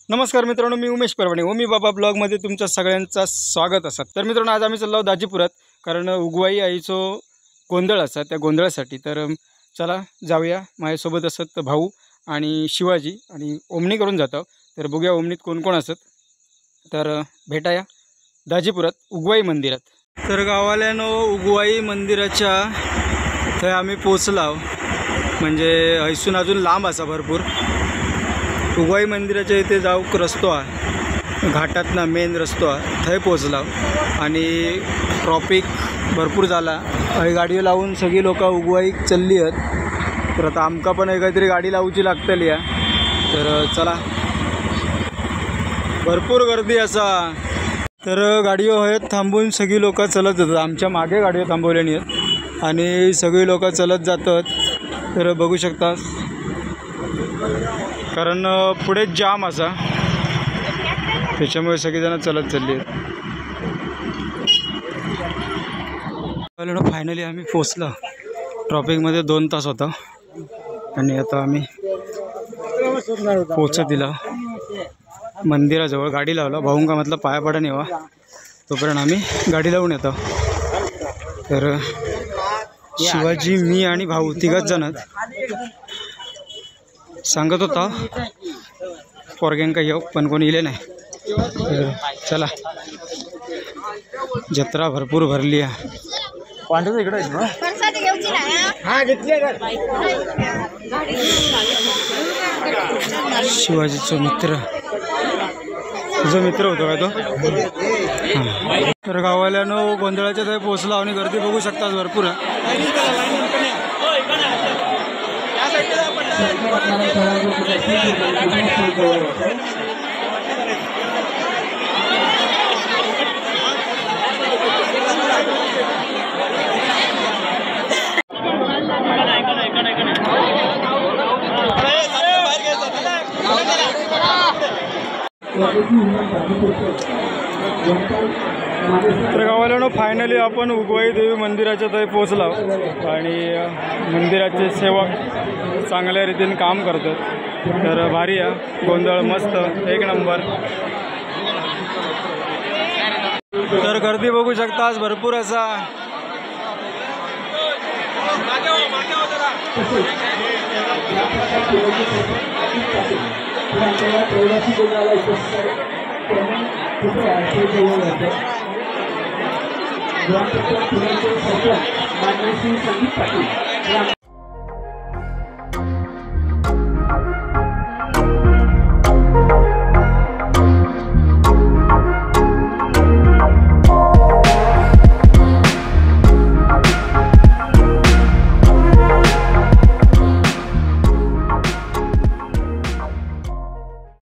नमस्कार मित्रांनो, मी उमेश परवाणे ओमी बाबा ब्लॉगमध्ये तुमच्या सगळ्यांचं स्वागत असतं। तर मित्रांनो, आज आम्ही चाललो दाजीपुरात, कारण उगवाई आईचो गोंधळ असा, त्या गोंधळासाठी। तर चला जाऊया। माझ्यासोबत असत भाऊ आणि शिवाजी आणि ओमनी करून जातो। तर बघूया ओमनीत कोण कोण असत। तर भेटाया दाजीपुरात उगवाई मंदिरात। तर गावाल्यानो उगवाई मंदिराच्या थंय आम्ही पोचलो, म्हणजे हैसून अजून लांब असा भरपूर। उगवाई मंदिराच्या इथे जाऊक रस्तो आहे, घाटातना मेन रस्तो आहे, थंय पोचला आणि ट्रॉफिक भरपूर झाला। हय गाडी लावून सगळी लोक उगवाईक चलली आहेत। तर आता आमका पण काहीतरी गाडी लावूची लागतली आहे। तर चला, भरपूर गर्दी असा। तर गाडीओ आहेत थांबून सगळी लोक चलत जातात। आमच्या मागे गाडीओ थांबवलेली आहेत आणि सगळी लोक चलत जातात। तर बघू शकता, कारण पुढे जाम असा, त्याच्यामुळे सगळेजण चलत चालले आहेत। फायनली आम्ही पोचलो। ट्रॉफिकमध्ये 2 तास होता आणि आता आम्ही पोचत दिला मंदिराजवळ। गाडी लावला, भाऊंका म्हटलं पाया पडा नेवा, तोपर्यंत आम्ही गाडी लावून येतो। तर शिवाजी, मी आणि भाऊ 3 जण सांगत होता पोरग्यांका येऊ, पण कोणी इले नाही। चला, जत्रा भरपूर भरली आहे। इकडे शिवाजीचा मित्र, तुझा मित्र होतो काय तो? हां। तर गावाल्यानं गोंधळाच्या थंय पोचला आणि गर्दी बघू शकता भरपूर आहे। तर गावाला फायनली आपण उगवाई देवी मंदिराच्या थंय पोचला आणि मंदिराचे सेवक चांगल्या रीतीने काम करतात। तर भारी आहे, गोंधळ मस्त, 1 नंबर। तर गर्दी बघू शकता भरपूर असा।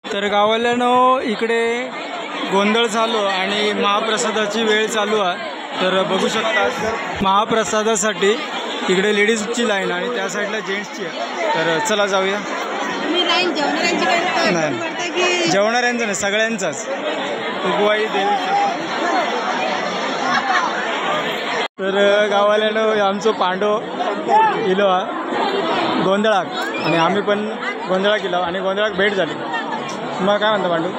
तर गावाल्यानं इकडे गोंधळ चालू आणि महाप्रसादाची वेळ चालू आहे। तर बघू शकता महाप्रसादासाठी इकडे लेडीजची लाईन आणि त्या साईडला जेंट्सची आहे। तर चला जाऊया। नाही, जेवणाऱ्यांचं नाही, सगळ्यांचाच उगवाई देवीचा। तर गावाल्यानं आमचं पांडव इलो गोंधळाक आणि आम्ही पण गोंधळाक गेलो आणि गोंधळाक भेट झाली। मग काय म्हणता पांडू?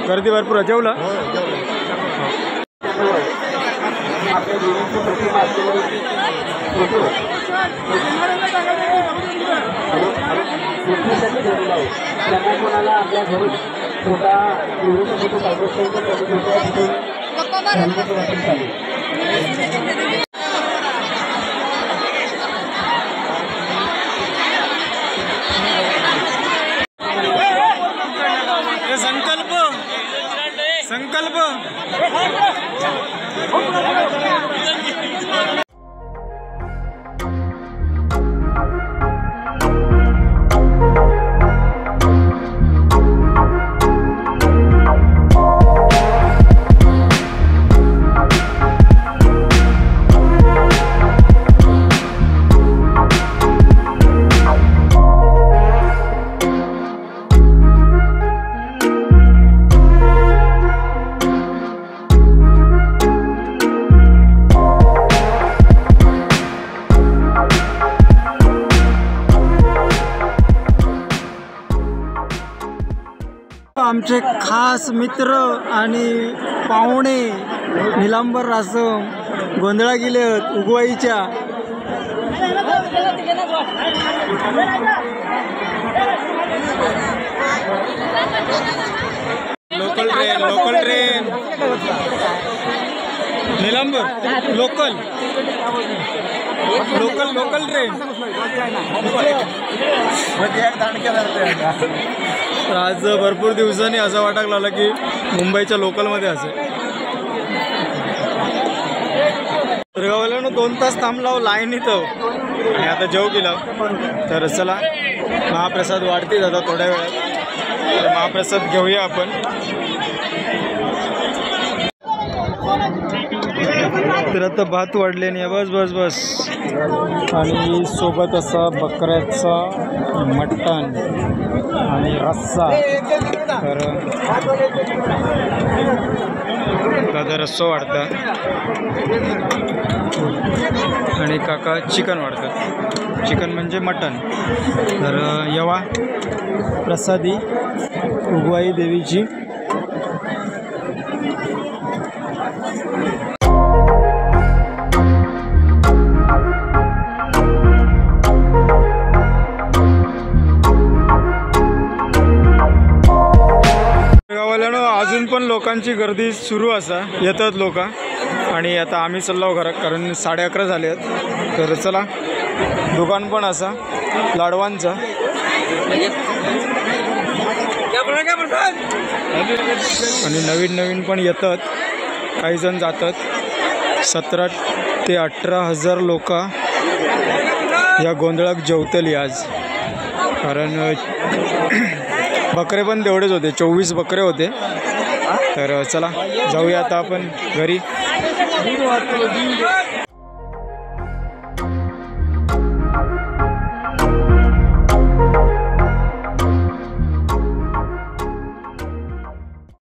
गर्दी भरपूर आहे। जेवलं? संकल्प आमचे खास मित्र आणि पाहुणे निलांबर रासम गोंधळा गेले उगवाईच्या. लोकल ट्रेन निलांबर लोकल ट्रेन. तर आज भरपूर दिवसांनी असं वाटायला लागलं की मुंबईच्या लोकलमध्ये असेल. तर गावाला 2 तास थांबलाव लाईन इथं आणि आता जेव गेला. तर चला महाप्रसाद वाढतील आता थोड्या वेळात. तर महाप्रसाद घेऊया आपण. तर आता भात वाढले नाही. बस आणि सोबत असा बकऱ्याचा मटण आणि रस्सा. तर दादा रस्सा वाढतात आणि काका चिकन वाढतात. चिकन म्हणजे मटण. तर यवा प्रसादी उगवाई देवीची. अजून पण लोकांची गर्दी सुरू असा येतात लोक. आणि आता आम्ही चाललो घरात कारण 11:30 झाले आहेत. तर चला दुकान पण असा लाडवांचा आणि नवीन पण येतात. काही जण जातात. 17 ते 18 हजार लोक या गोंधळात जेवतली आज. कारण बकरे पण तेवढेच होते. 24 बकरे होते. तर चला जाऊया आता आपण घरी.